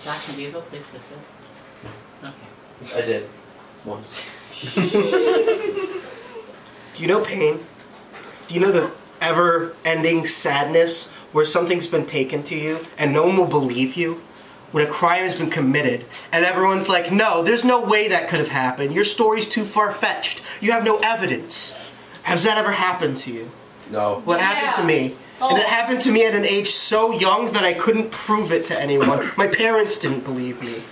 Black can be a good place to sit. Okay. I did. Once. Do you know pain? Do you know the ever-ending sadness where something's been taken to you and no one will believe you? When a crime has been committed and everyone's like, no, there's no way that could have happened. Your story's too far-fetched. You have no evidence. Has that ever happened to you? No. What happened to me? Oh. And it happened to me at an age so young that I couldn't prove it to anyone. My parents didn't believe me.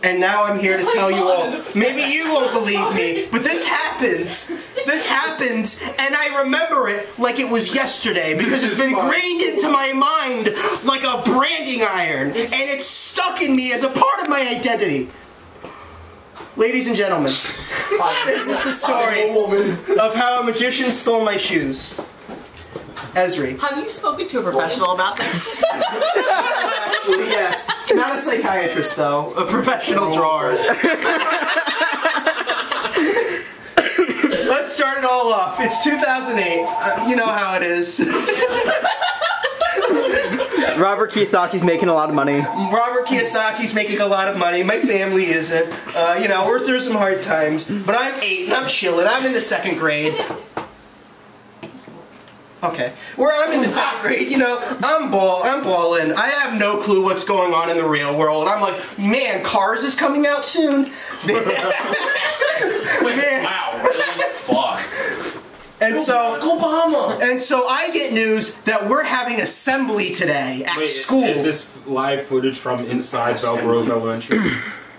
And now I'm here to tell you all. Maybe you won't believe me, but this happens. This happens, and I remember it like it was yesterday because it's been ingrained into my mind like a branding iron, and it's stuck in me as a part of my identity. Ladies and gentlemen, this is the story of how a magician stole my shoes. Ezri. Have you spoken to a professional about this? Actually, yes. Not a psychiatrist, though. A professional drawer. Let's start it all off. It's 2008. You know how it is. Robert Kiyosaki's making a lot of money. Robert Kiyosaki's making a lot of money. My family isn't. You know, we're through some hard times. But I'm 8 and I'm chilling. I'm in the 2nd grade. Okay. Where I'm in the 2nd grade, you know, I'm balling. I have no clue what's going on in the real world. I'm like, man, Cars is coming out soon. Wait, wow, really? Fuck. And so, Obama. And so I get news that we're having assembly today at school. Is this live footage from inside Belle Grove Elementary?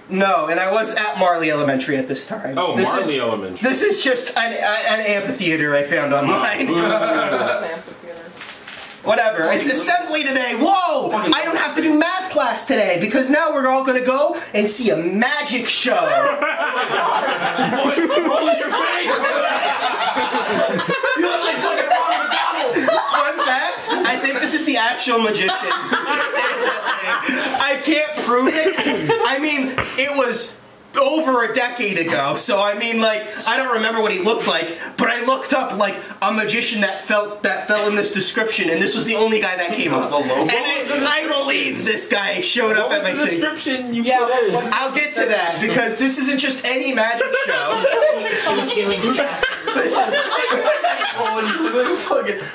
No, and I was at Marley Elementary at this time. Oh, Marley Elementary. This is just an amphitheater I found online. Whatever. It's assembly today. Whoa! I don't have to do math class today because now we're all going to go and see a magic show. Roll in your face! You look like fucking Ronald McDonald! Fun fact, I think this is the actual magician. I can't prove it. I mean, it was over a decade ago, so I mean, like, I don't remember what he looked like, but I looked up, like, a magician that fell in this description, and this was the only guy that came up. And I believe this guy showed up at my thing. Description you I'll get to that, because this isn't just any magic show. She was doing the casting. Oh, you look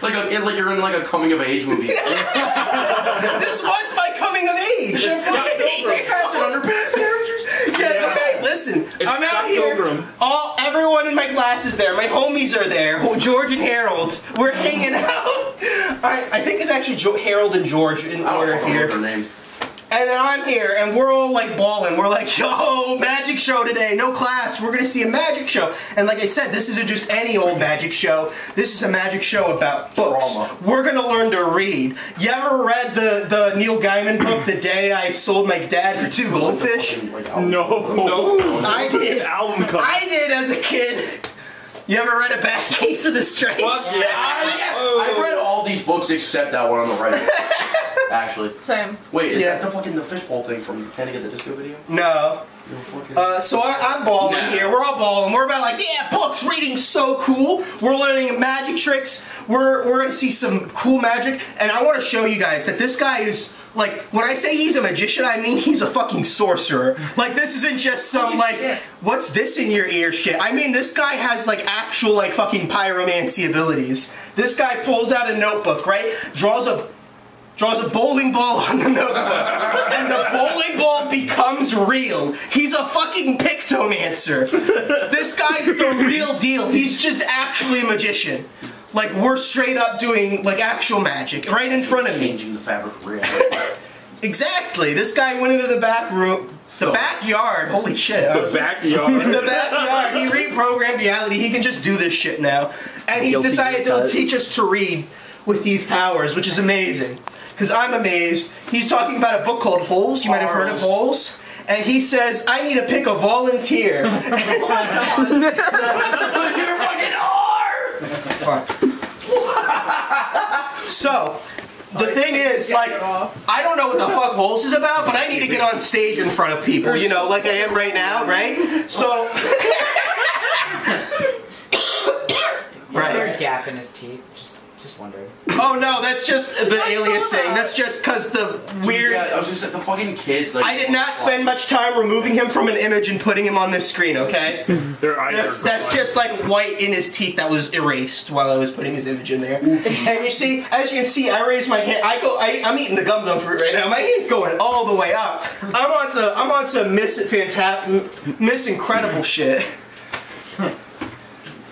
like you're in like a coming of age movie. This was my coming of age. Yeah, okay, listen. I'm out here. Everyone in my class is there. My homies are there. George and Harold. We're hanging out. I think it's actually Harold and George in order here. Their names. And then I'm here, and we're all like balling. We're like, yo, magic show today, no class. We're gonna see a magic show. And like I said, this isn't just any old magic show. This is a magic show about books. Drama. We're gonna learn to read. You ever read the Neil Gaiman book, The Day I Sold My Dad for 2 Goldfish? No. I did. Album cover. I did as a kid. You ever read A Bad Case of the Straits? I've read all these books except that one on the right. Actually. Same. Wait, is that the fucking the fishbowl thing from Panic at the Disco video? No. So I'm balling here. We're all balling. We're about like, yeah, books, reading's so cool. We're learning magic tricks. We're gonna see some cool magic, and I want to show you guys that this guy is like, when I say he's a magician, I mean he's a fucking sorcerer. Like, this isn't just some what's this in your ear shit. I mean, this guy has like actual like fucking pyromancy abilities. This guy pulls out a notebook, right? Draws a bowling ball on the notebook, and the bowling ball becomes real. He's a fucking pictomancer. This guy's the real deal. He's just actually a magician. Like, we're straight up doing, like, actual magic right in front of me. Changing the fabric of reality. Exactly. This guy went into the back room. The backyard. Holy shit. The backyard. In the backyard. He reprogrammed reality. He can just do this shit now. And he decided to teach us to read with these powers, which is amazing. Because I'm amazed. He's talking about a book called Holes. You might have heard of Holes. And he says, I need to pick a volunteer. You're fucking Fuck. So, the thing is, like, I don't know what the fuck Holes is about, but I need to get on stage in front of people, you know, like I am right now, right? So... Right. Is there a gap in his teeth? Just wondering. Oh no, that's just the aliasing. That's just because the weird. Yeah, I was just the fucking kids. Like, I did not spend much time removing him from an image and putting him on this screen. Okay. Their eyes That's just like white in his teeth that was erased while I was putting his image in there. And you see, as you can see, I raise my hand. I'm eating the gum fruit right now. My hand's going all the way up. I'm on some Miss Incredible shit.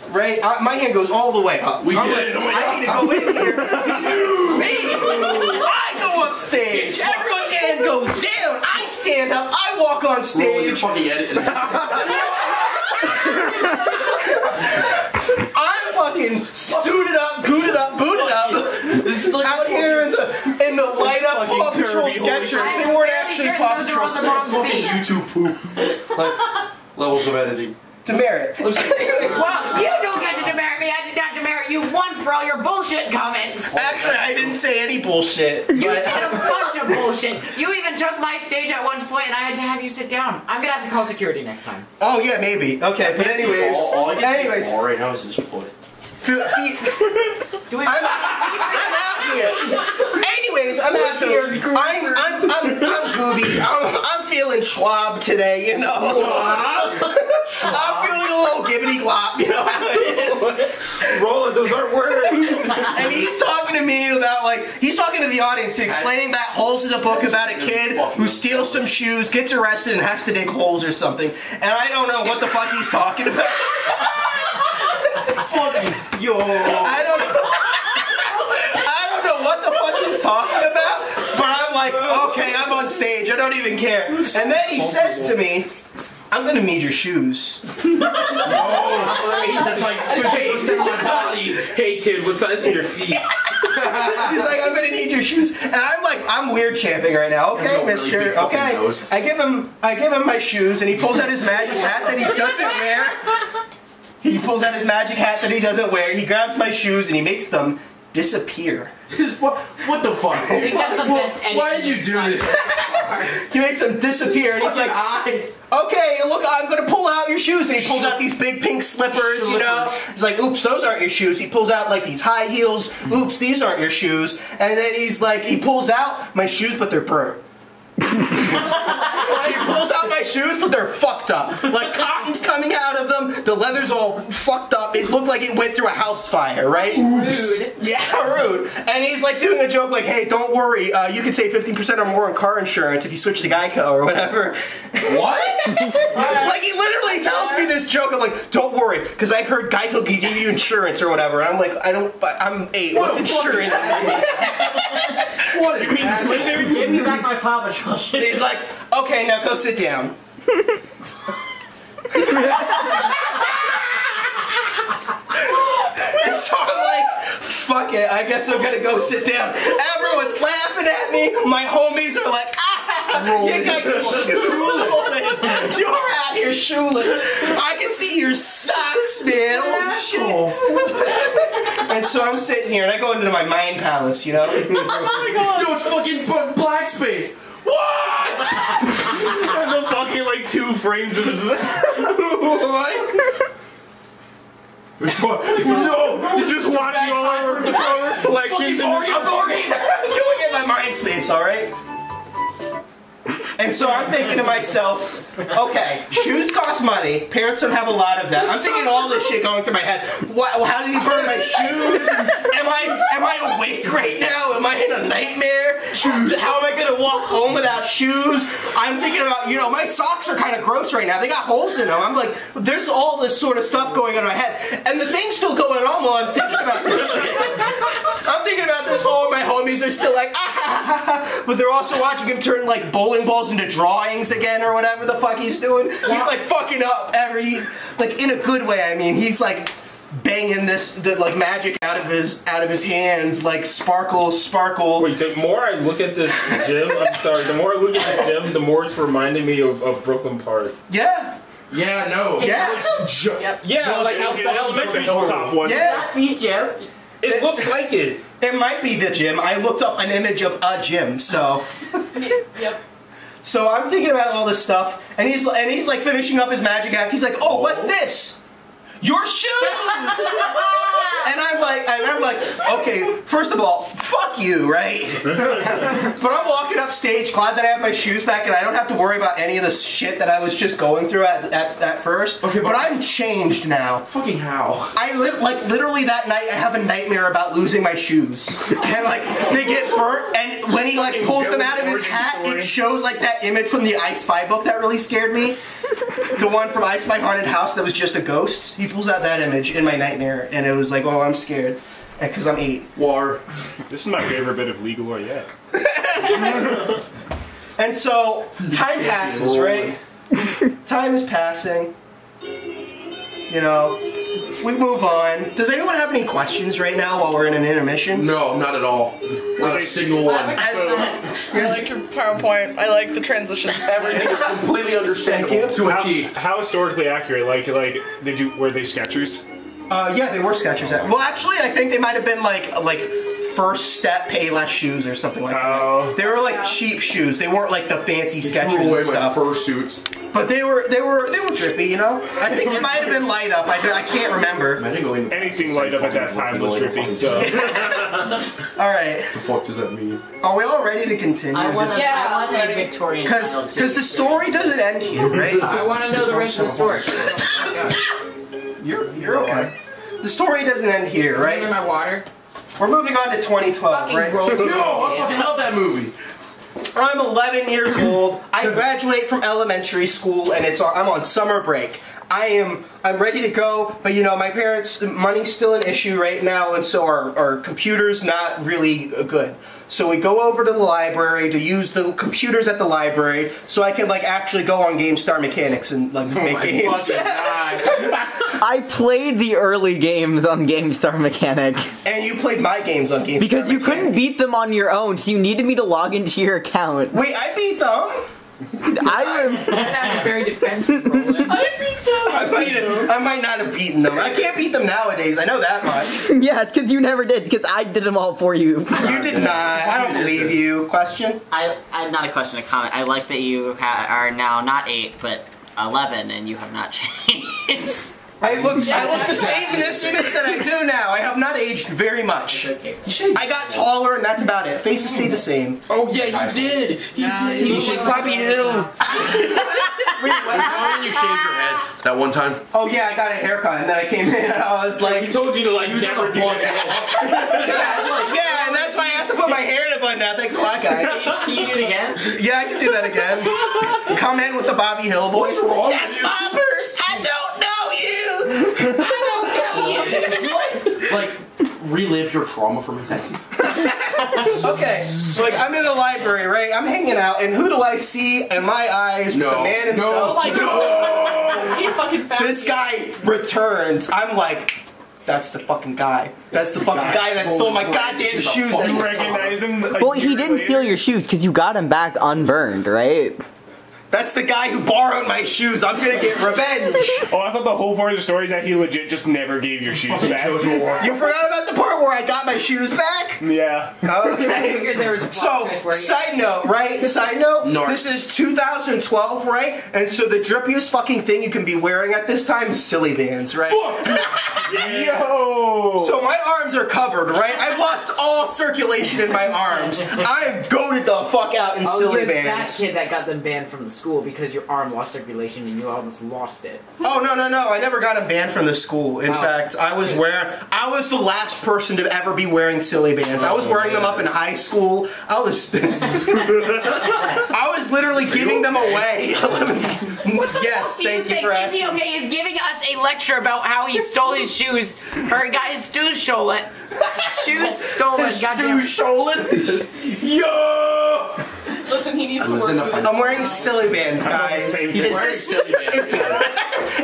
Right? My hand goes all the way up. I need to go in here. Me! I go up stage. Everyone's hand goes down. I stand up. I walk on stage. I'm fucking suited up, booted up. This is like out here in the light up Paw Patrol sketchers. They weren't actually Paw Patrol. Fucking YouTube poop. Like, levels of editing. Demerit. Well, you don't get to demerit me. I did not demerit you once for all your bullshit comments. Actually, I didn't say any bullshit. You said a bunch of bullshit. You even took my stage at one point, and I had to have you sit down. I'm gonna have to call security next time. Oh yeah, maybe. Okay, but anyways, all right now is his foot. I'm out here. Anyways, I'm out here. I'm gooby. I'm feeling Schwab today, you know. I'm feeling a little gibbity glop, you know how it is. Roland, those aren't words. And he's talking to me about, like, he's talking to the audience, explaining that Holes is a book about a kid who steals some shoes, gets arrested, and has to dig holes or something. And I don't know what the fuck he's talking about. Yo. I don't know what the fuck he's talking about, but I'm like, okay, I'm on stage, I don't even care. And then he says to me, I'm gonna need your shoes. That's like 50% of my body. Hey kid, what size are your feet? He's like, I'm gonna need your shoes. And I'm like, I'm weird champing right now. Okay, mister. Okay. I give him my shoes, and he pulls out his magic hat that he doesn't wear. He pulls out his magic hat that he doesn't wear. He grabs my shoes and he makes them disappear. What the fuck? Why did you do this? He makes them disappear and he's like, okay, look, I'm gonna pull out your shoes. And he pulls out these big pink slippers, you know. He's like, oops, those aren't your shoes. He pulls out like these high heels. Oops, these aren't your shoes. And then he's like, he pulls out my shoes, but they're burnt. He pulls out my shoes, but they're fucked up. Like cotton's coming out of them. The leather's all fucked up. It looked like it went through a house fire, right? Rude. Yeah, rude. And he's like doing a joke like, hey, don't worry. You can save 15% or more on car insurance if you switch to Geico or whatever. What? Like he literally tells me this joke. I'm like, don't worry, because I heard Geico can give you insurance or whatever. And I'm like, I'm 8. What's insurance? What? You mean give me back my Paw Patrol shit. And he's like, okay, now go sit down. And so I'm like, fuck it, I guess I'm gonna go sit down. Everyone's laughing at me. My homies are like, you guys are shoeless. You're out here shoeless. I can see your socks, man. Oh shit. And so I'm sitting here and I go into my mind palace, you know? Oh my god. Yo, it's fucking black space. What? There's a fucking like 2 frames of this. What? No! He's just watching all our reflections. I'm doing it in my mind space, alright? And so I'm thinking to myself, okay, shoes cost money. Parents don't have a lot of that. I'm thinking all this shit going through my head. How did he burn my shoes? Am I awake right now? Am I in a nightmare? How am I going to walk home without shoes? I'm thinking about, you know, my socks are kind of gross right now. They got holes in them. I'm like, there's all this sort of stuff going on in my head. And the thing's still going on while I'm thinking about this shit. I'm thinking about this. All my homies are still like, but they're also watching him turn like bowling balls into drawings again or whatever the fuck he's doing. He's like fucking up like in a good way. I mean, he's like banging the magic out of his hands, like sparkle. Wait, the more I look at this gym, the more I look at this gym, the more it's reminding me of Brooklyn Park. Yeah. Yeah, no. Yeah. Yeah, like the elementary school top one. Yeah. The gym. It looks like it. It might be the gym. I looked up an image of a gym, so. Yep. So I'm thinking about all this stuff, and he's like finishing up his magic act. He's like, "Oh, what's this? Your shoes!" I'm like, okay, first of all, fuck you, right? But I'm walking up stage, glad that I have my shoes back and I don't have to worry about any of the shit that I was just going through at first. Okay, but I'm changed now. Fucking how? Literally that night, I have a nightmare about losing my shoes. And like, they get burnt, and when he like pulls them out of his hat, it shows like that image from the I Spy book that really scared me. The one from I Spy Haunted House that was just a ghost. He pulls out that image in my nightmare, and it was like, oh, I'm scared. Because I'm 8. War. This is my favorite bit of legal lore yet. And so, time passes, right? Time is passing. You know, we move on. Does anyone have any questions right now while we're in an intermission? No, not at all. Not a single one. I like your PowerPoint. I like the transitions. Everything is completely understandable to a T. How historically accurate? Were they Skechers? Yeah, they were Skechers. Well, actually, I think they might have been like first step Payless shoes or something like that. They were like cheap shoes. They weren't like the fancy Skechers and stuff. Fursuits. But they were drippy, you know. I think they might have been light up. I can't remember. Anything light up at that time was drippy. So. All right. The fuck does that mean? Are we all ready to continue? I want a Victorian title too. Because the story doesn't end here, right? I want to know the rest of the story. You're okay. The story doesn't end here, right? My water. We're moving on to 2012, right? No, I fucking love that movie. I'm 11 years old. I graduate from elementary school, and I'm on summer break. I'm ready to go, but you know, my parents' money's still an issue right now, and so our computer's not really good. So we go over to the library to use the computers at the library, so I can like actually go on GameStar Mechanics and like make games. I played the early games on GameStar Mechanic. And you played my games on GameStar Because you Mechanic. couldn't beat them on your own, so you needed me to log into your account. Wait, I beat them? That sounded very defensive, Roland. I might not have beaten them. I can't beat them nowadays. I know that much. Yeah, it's because you never did. It's because I did them all for you. You did not. I don't believe you. Question? Not a question, a comment. I like that you are now not 8, but 11, and you have not changed. I look the same in this image that I do now. I have not aged very much. I got taller, and that's about it. Faces stayed the same. Oh yeah, you did. You did. You shaved Bobby Hill. Why didn't you shave your head that one time? Oh yeah, I got a haircut, and then I came in, and I was like, he told you to like never do that. Yeah, and that's why I have to put my hair in a bun now. Thanks a lot, guys. Can you do it again? Yeah, I can do that again. Come in with the Bobby Hill voice. That's Boppers. I don't know you. Like, relive your trauma for me, thanks. Okay, so like I'm in the library, right? I'm hanging out, and who do I see in my eyes? The man himself. This guy returns. I'm like, that's the fucking guy. That's the fucking guy that stole my goddamn shoes. You recognize him? Well, he didn't steal your shoes because you got them back unburned, right? That's the guy who borrowed my shoes. I'm gonna get revenge. Oh, I thought the whole point of the story is that he legit just never gave your shoes back. You forgot about the part where I got my shoes back? Yeah. Okay. There was a side note, right? Side note, this is 2012, right? And so the drippiest fucking thing you can be wearing at this time is silly bands, right? Yo! So my arms are covered, right? I've lost all circulation in my arms. I'm goated the fuck out in silly bands. That kid that got them banned from the school because your arm lost circulation and you almost lost it. Oh no! I never got him banned from the school. In fact, I was the last person to ever be wearing silly bands. I was wearing them up in high school. I was literally giving them away. Yes, thank you for asking. Is he okay? He's giving us a lecture about how he stole his shoes. Or his shoes stolen. Shoes stolen. Goddamn. Shoes stolen. Yo! Listen, he needs to work. I'm wearing silly bands, guys. He's wearing silly bands.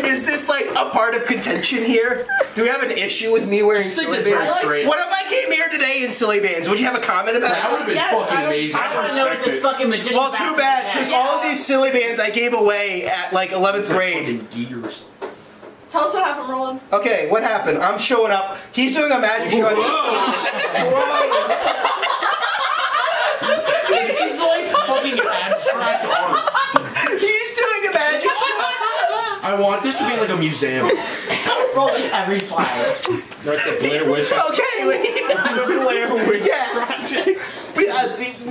Is this like a part of contention here? Do we have an issue with me wearing silly bands? What if I came here today in silly bands? Would you have a comment about that? That would have been fucking amazing. I want to know what this fucking magician. Well, too bad, because all of these silly bands I gave away at like 11th grade. Tell us what happened, Roland. Okay, what happened? I'm showing up. He's doing a magic show. This is like fucking abstract art. He's doing a magic show. I want this to be like a museum. roll. Every slide. Like the Blair Witch. Okay, wait. The Blair Witch Project.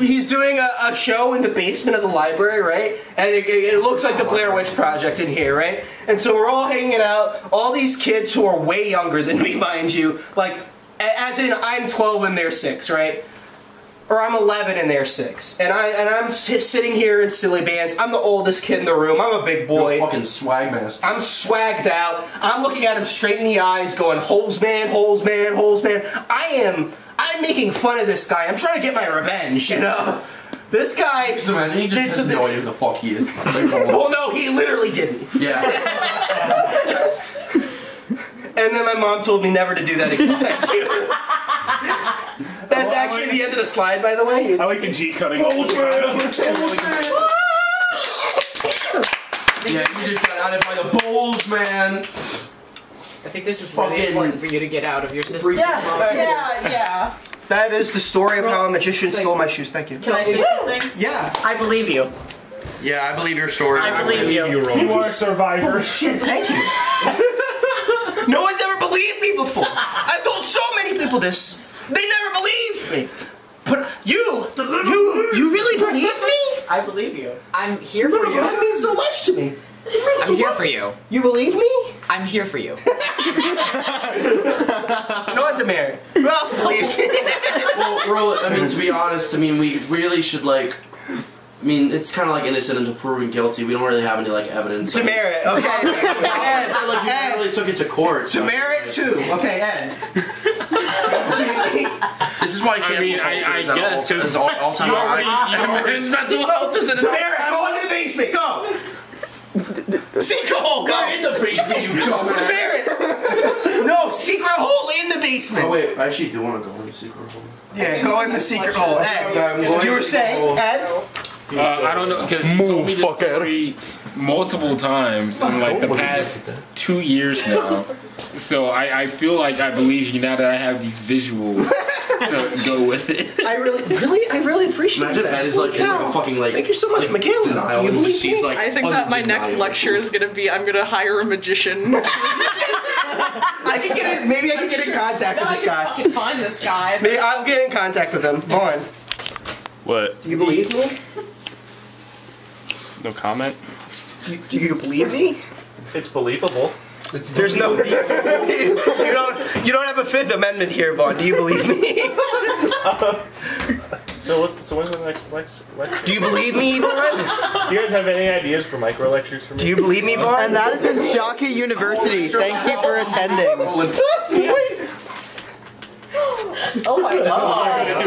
He's doing a show in the basement of the library, right? And it looks like the Blair Witch Project in here, right? And so we're all hanging out. All these kids who are way younger than me, mind you. Like, as in, I'm 12 and they're 6, right? Or I'm 11 and they're 6. And I'm sitting here in silly bands. I'm the oldest kid in the room. I'm a big boy. You're a fucking swag master. I'm swagged out. I'm looking at him straight in the eyes going, holes man, holes man, holes man. I'm making fun of this guy. I'm trying to get my revenge, you know? This guy Just imagine he just did has something. no idea who the fuck he is. Well, no, he literally didn't. Yeah. And then my mom told me never to do that again. Thank you. That's actually the end of the slide, by the way. I like the G cutting. Yeah, you just got outed by the Bulls, man. I think this was really important for you to get out of your system. Yeah. That is the story of how a magician stole my shoes. Thank you. Can I say something? Yeah. I believe you. Yeah, I believe your story. I believe you. You are a survivor. Holy shit, thank you. No one's ever believed me before. I've told so many people this. They never believed me. But you really believe me? I believe you. I'm here for you. That means so much to me. I'm here for you. You believe me? I'm here for you. You know what, Demary? Who else believes? Well, Roland, I mean, to be honest, I mean, we really should, like, I mean, it's kind of like innocent until proven guilty. We don't really have any, like, evidence. Demerit, okay. Ed, like, you really took it to court. So. Demerit 2. Okay, Ed. This is why I can't. I guess, because also you already mental health is an Demerit, go into the basement, go! Secret hole, go! in the basement, you dumbass. Demerit! No, secret hole in the basement! Oh, wait, I actually do want to go in the secret hole. Yeah, go in the secret hole. Ed, you were saying, Ed? I don't know, because he told me this story multiple times in like the past 2 years now. So I feel like I believe you now that I have these visuals to go with it. I really appreciate Imagine that. Ed is like in like a fucking like. Thank you so much, Mikayla. Denial, Do you and believe she's me? like. I think that my next undeniable. lecture is gonna be I'm gonna hire a magician. I can get in, maybe I can get in contact with I this can guy. fucking find this guy. Maybe I'll get in contact with him. Vaughn, What? do you believe me? No comment? Do you believe me? It's believable. There's no. you don't have a Fifth Amendment here, Vaughn. Do you believe me? So when's the next lecture? Do you believe me, Vaughn? Do you guys have any ideas for micro lectures for me? Do you believe me, Vaughn? And that has been Shaka University. Thank you for attending. Roland. Oh my god.